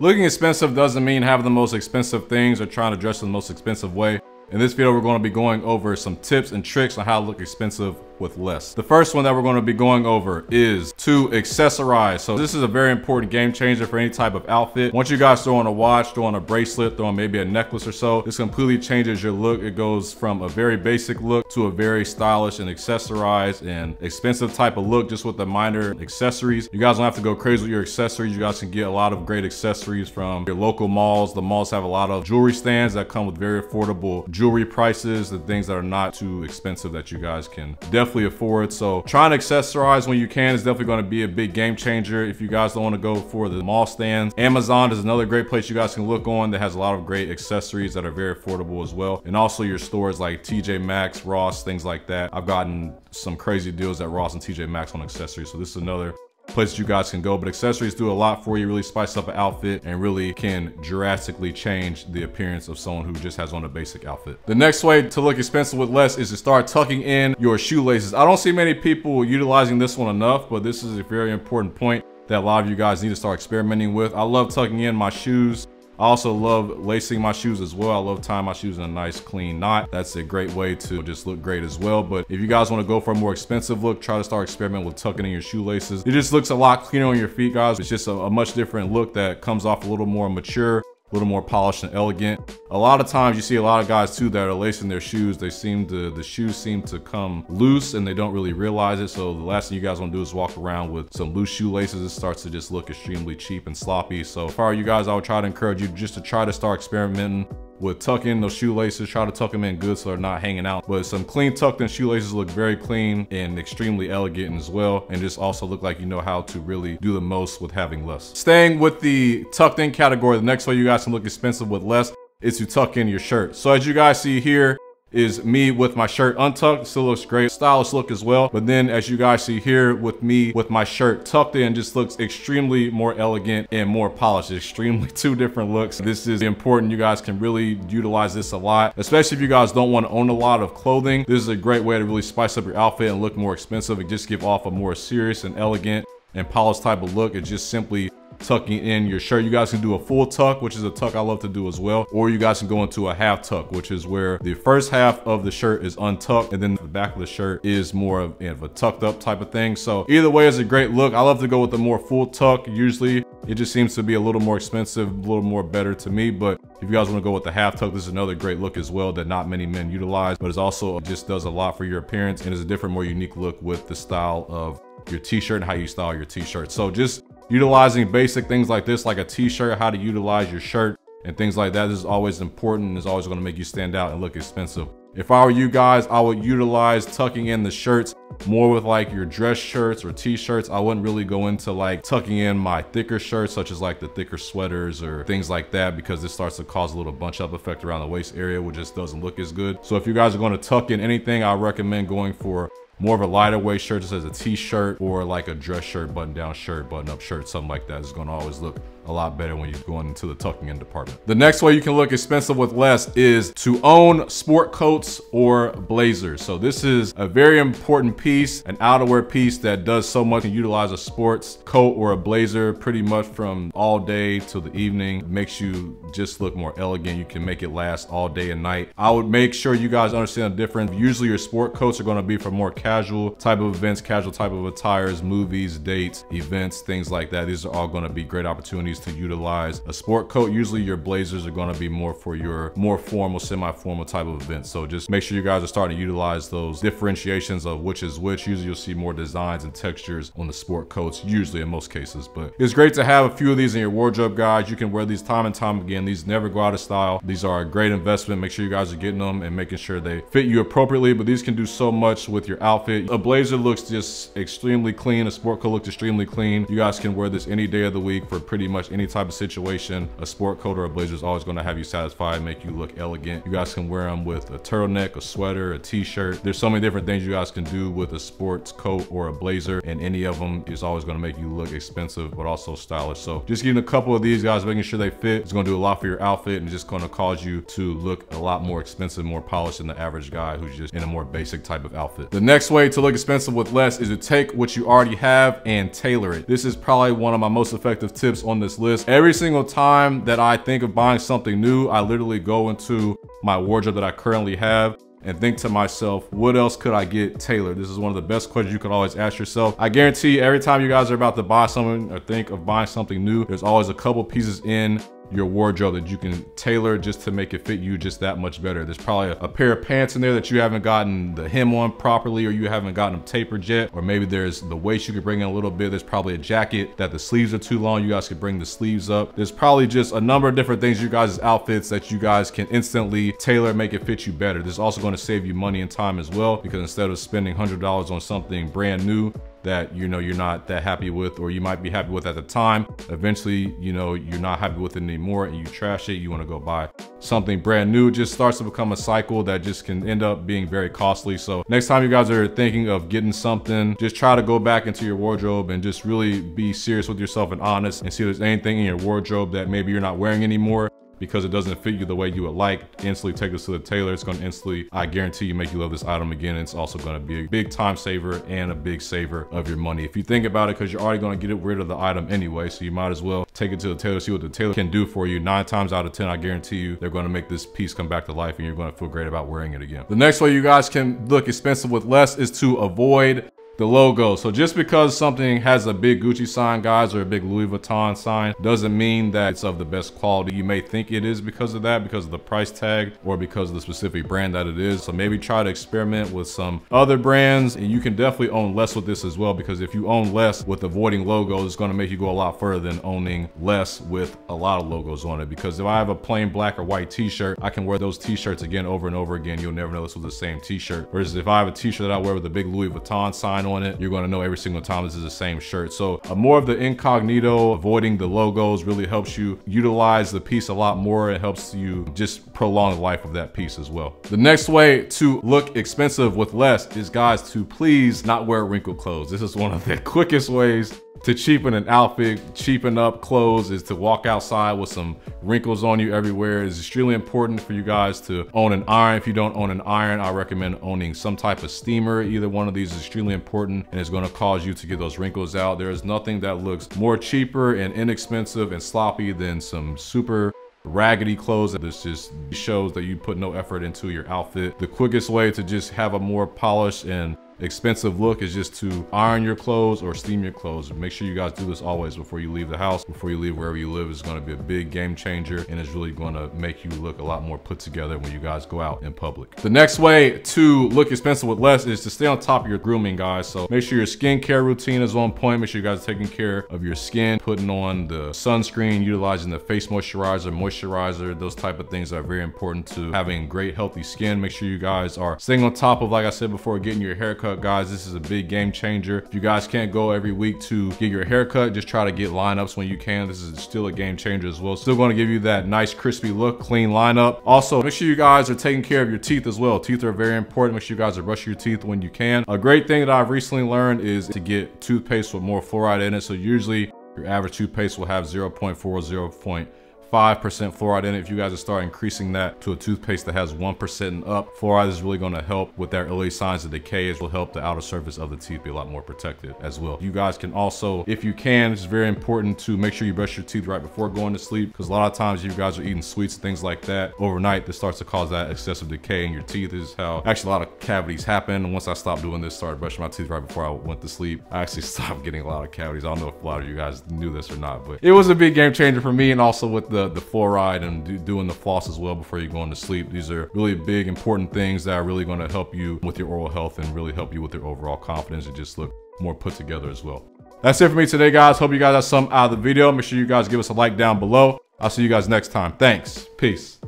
Looking expensive doesn't mean having the most expensive things or trying to dress in the most expensive way. In this video, we're going to be going over some tips and tricks on how to look expensive with less. The first one that we're going to be going over is to accessorize. So this is a very important game changer for any type of outfit. Once you guys throw on a watch, throw on a bracelet, throw on maybe a necklace or so, this completely changes your look. It goes from a very basic look to a very stylish and accessorized and expensive type of look just with the minor accessories. You guys don't have to go crazy with your accessories. You guys can get a lot of great accessories from your local malls. The malls have a lot of jewelry stands that come with very affordable jewelry prices, the things that are not too expensive that you guys can definitely afford. So trying to accessorize when you can is definitely going to be a big game changer. If you guys don't want to go for the mall stands, Amazon is another great place you guys can look on that has a lot of great accessories that are very affordable as well. And also your stores like TJ Maxx, Ross, things like that. I've gotten some crazy deals at Ross and TJ Maxx on accessories. So this is another places you guys can go, but accessories do a lot for you, really spice up an outfit and really can drastically change the appearance of someone who just has on a basic outfit. The next way to look expensive with less is to start tucking in your shoelaces. I don't see many people utilizing this one enough, but this is a very important point that a lot of you guys need to start experimenting with. I love tucking in my shoes. I also love lacing my shoes as well. I love tying my shoes in a nice clean knot. That's a great way to just look great as well. But if you guys want to go for a more expensive look, try to start experimenting with tucking in your shoelaces. It just looks a lot cleaner on your feet, guys. It's just a much different look that comes off a little more mature, a little more polished and elegant. A lot of times you see a lot of guys too that are lacing their shoes. The shoes seem to come loose and they don't really realize it. So the last thing you guys want to do is walk around with some loose shoelaces. It starts to just look extremely cheap and sloppy. So if I were you guys, I would try to encourage you just to try to start experimenting with tucking those shoelaces. Try to tuck them in good so they're not hanging out. But some clean tucked in shoelaces look very clean and extremely elegant as well. And just also look like you know how to really do the most with having less. Staying with the tucked in category, the next way you guys can look expensive with less is to tuck in your shirt. So as you guys see here is me with my shirt untucked. Still looks great, stylish look as well. But then as you guys see here with me with my shirt tucked in, just looks extremely more elegant and more polished. Extremely two different looks. This is important. You guys can really utilize this a lot, especially if you guys don't want to own a lot of clothing. This is a great way to really spice up your outfit and look more expensive and just give off a more serious and elegant and polished type of look. It's just simply tucking in your shirt. You guys can do a full tuck, which is a tuck I love to do as well, or you guys can go into a half tuck, which is where the first half of the shirt is untucked and then the back of the shirt is more of a tucked up type of thing. So either way is a great look. I love to go with the more full tuck. Usually it just seems to be a little more expensive, a little more better to me. But if you guys want to go with the half tuck, this is another great look as well that not many men utilize, but it's also just does a lot for your appearance and is a different, more unique look with the style of your t-shirt and how you style your t-shirt. So just utilizing basic things like this, like a t-shirt, how to utilize your shirt and things like that. This is always important and is always going to make you stand out and look expensive. If I were you guys, I would utilize tucking in the shirts more with like your dress shirts or t-shirts. I wouldn't really go into like tucking in my thicker shirts, such as like the thicker sweaters or things like that, because this starts to cause a little bunch up effect around the waist area, which just doesn't look as good. So if you guys are going to tuck in anything, I recommend going for more of a lighter weight shirt, just as a t-shirt or like a dress shirt, button down shirt, button up shirt, something like that. It's going to always look a lot better when you're going into the tucking in department. The next way you can look expensive with less is to own sport coats or blazers. So this is a very important piece, an outerwear piece that does so much and utilize a sports coat or a blazer pretty much from all day till the evening. It makes you just look more elegant. You can make it last all day and night. I would make sure you guys understand the difference. Usually your sport coats are going to be for more casual type of events, casual type of attires, movies, dates, events, things like that. These are all going to be great opportunities to utilize a sport coat. Usually your blazers are going to be more for your more formal, semi-formal type of events. So just make sure you guys are starting to utilize those differentiations of which is which. Usually you'll see more designs and textures on the sport coats, usually in most cases. But it's great to have a few of these in your wardrobe, guys. You can wear these time and time again. These never go out of style. These are a great investment. Make sure you guys are getting them and making sure they fit you appropriately, but these can do so much with your outfit. A blazer looks just extremely clean. A sport coat looks extremely clean. You guys can wear this any day of the week for pretty much any type of situation. A sport coat or a blazer is always going to have you satisfied, make you look elegant. You guys can wear them with a turtleneck, a sweater, a t-shirt. There's so many different things you guys can do with a sports coat or a blazer, and any of them is always going to make you look expensive but also stylish. So just getting a couple of these guys, making sure they fit, is going to do a lot for your outfit and just going to cause you to look a lot more expensive, more polished than the average guy who's just in a more basic type of outfit. The next way to look expensive with less is to take what you already have and tailor it. This is probably one of my most effective tips on this this list. Every single time that I think of buying something new, I literally go into my wardrobe that I currently have and think to myself, what else could I get tailored? This is one of the best questions you could always ask yourself. I guarantee you, every time you guys are about to buy something or think of buying something new, there's always a couple pieces in your wardrobe that you can tailor just to make it fit you just that much better. There's probably a pair of pants in there that you haven't gotten the hem on properly, or you haven't gotten them tapered yet, or maybe there's the waist you could bring in a little bit. There's probably a jacket that the sleeves are too long, you guys could bring the sleeves up. There's probably just a number of different things, you guys' outfits that you guys can instantly tailor, make it fit you better. This is also going to save you money and time as well, because instead of spending $100 on something brand new that you're not that happy with, or you might be happy with at the time, eventually you're not happy with it anymore and you trash it, you want to go buy something brand new. It just starts to become a cycle that just can end up being very costly. So next time you guys are thinking of getting something, just try to go back into your wardrobe and just really be serious with yourself and honest, and see if there's anything in your wardrobe that maybe you're not wearing anymore because it doesn't fit you the way you would like. Instantly take this to the tailor. It's gonna instantly, I guarantee you, make you love this item again. It's also gonna be a big time saver and a big saver of your money. If you think about it, because you're already gonna get rid of the item anyway, so you might as well take it to the tailor, see what the tailor can do for you. 9 times out of 10, I guarantee you, they're gonna make this piece come back to life and you're gonna feel great about wearing it again. The next way you guys can look expensive with less is to avoid the logo. So just because something has a big Gucci sign, guys, or a big Louis Vuitton sign, doesn't mean that it's of the best quality. You may think it is because of that, because of the price tag, or because of the specific brand that it is. So maybe try to experiment with some other brands, and you can definitely own less with this as well, because if you own less with avoiding logos, it's gonna make you go a lot further than owning less with a lot of logos on it. Because if I have a plain black or white t-shirt, I can wear those t-shirts again over and over again. You'll never know this was the same t-shirt. Whereas if I have a t-shirt that I wear with a big Louis Vuitton sign on it, you're going to know every single time this is the same shirt. So more of the incognito, avoiding the logos, really helps you utilize the piece a lot more. It helps you just prolong the life of that piece as well. The next way to look expensive with less is, guys, to please not wear wrinkled clothes. This is one of the quickest ways to cheapen an outfit, cheapen up clothes, is to walk outside with some wrinkles on you everywhere. It's extremely important for you guys to own an iron. If you don't own an iron, I recommend owning some type of steamer. Either one of these is extremely important, and it's gonna cause you to get those wrinkles out. There is nothing that looks more cheaper and inexpensive and sloppy than some super raggedy clothes. This just shows that you put no effort into your outfit. The quickest way to just have a more polished and expensive look is just to iron your clothes or steam your clothes. Make sure you guys do this always before you leave the house, before you leave wherever you live. It's going to be a big game changer, and it's really going to make you look a lot more put together when you guys go out in public. The next way to look expensive with less is to stay on top of your grooming, guys. So make sure your skincare routine is on point. Make sure you guys are taking care of your skin, putting on the sunscreen, utilizing the face moisturizer, those type of things are very important to having great healthy skin. Make sure you guys are staying on top of, like I said before, getting your haircut. Guys, this is a big game changer. If you guys can't go every week to get your haircut, just try to get lineups when you can. This is still a game changer as well. Still going to give you that nice crispy look, clean lineup. Also, make sure you guys are taking care of your teeth as well. Teeth are very important. Make sure you guys are brushing your teeth when you can. A great thing that I've recently learned is to get toothpaste with more fluoride in it. So usually your average toothpaste will have 0.4, 0.5% fluoride in it. If you guys start increasing that to a toothpaste that has 1% and up, fluoride is really going to help with that early signs of decay. It will help the outer surface of the teeth be a lot more protected as well. You guys can also, if you can, it's very important to make sure you brush your teeth right before going to sleep, because a lot of times you guys are eating sweets and things like that overnight, this starts to cause that excessive decay in your teeth. This is how actually a lot of cavities happen. Once I stopped doing this, started brushing my teeth right before I went to sleep, I actually stopped getting a lot of cavities. I don't know if a lot of you guys knew this or not, but it was a big game changer for me. And also with the fluoride and doing the floss as well before you go into sleep. These are really big, important things that are really going to help you with your oral health and really help you with your overall confidence and just look more put together as well. That's it for me today, guys. Hope you guys got something out of the video. Make sure you guys give us a like down below. I'll see you guys next time. Thanks. Peace.